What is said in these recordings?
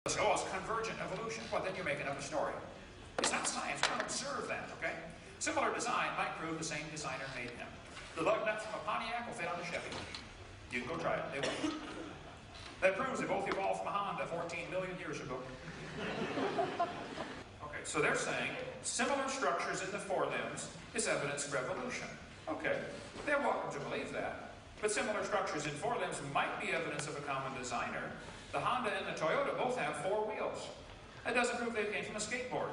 Oh, it's convergent evolution. Well, then you're making up a story. It's not science. We don't observe that, okay? Similar design might prove the same designer made them. The lug nut from a Pontiac will fit on a Chevy. You can go try it. They will. That proves they both evolved from a Honda 14 million years ago. Okay, so they're saying similar structures in the forelimbs is evidence of evolution. Okay, they're welcome to believe that. But similar structures in forelimbs might be evidence of a common designer. The Honda and the Toyota both have 4 wheels. That doesn't prove they came from a skateboard.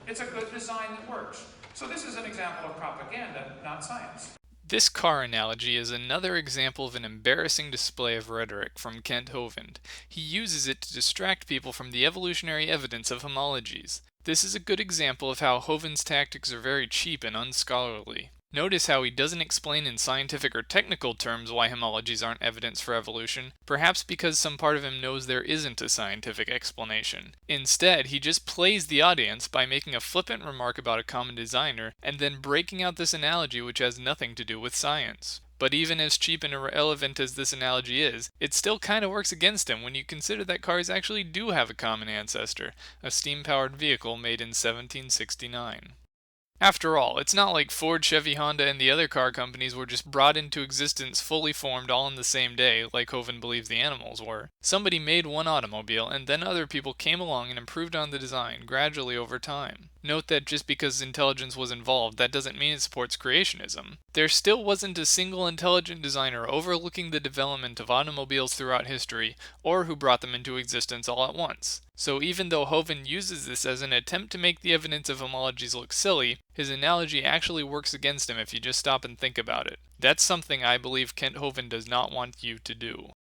It's a good design that works. So this is an example of propaganda, not science. This car analogy is another example of an embarrassing display of rhetoric from Kent Hovind. He uses it to distract people from the evolutionary evidence of homologies. This is a good example of how Hovind's tactics are very cheap and unscholarly. Notice how he doesn't explain in scientific or technical terms why homologies aren't evidence for evolution, perhaps because some part of him knows there isn't a scientific explanation. Instead, he just plays the audience by making a flippant remark about a common designer, and then breaking out this analogy which has nothing to do with science. But even as cheap and irrelevant as this analogy is, it still kinda works against him when you consider that cars actually do have a common ancestor, a steam-powered vehicle made in 1769. After all, it's not like Ford, Chevy, Honda, and the other car companies were just brought into existence fully formed all in the same day, like Hovind believes the animals were. Somebody made one automobile, and then other people came along and improved on the design, gradually over time. Note that just because intelligence was involved, that doesn't mean it supports creationism. There still wasn't a single intelligent designer overlooking the development of automobiles throughout history, or who brought them into existence all at once. So even though Hovind uses this as an attempt to make the evidence of homologies look silly, his analogy actually works against him if you just stop and think about it. That's something I believe Kent Hovind does not want you to do.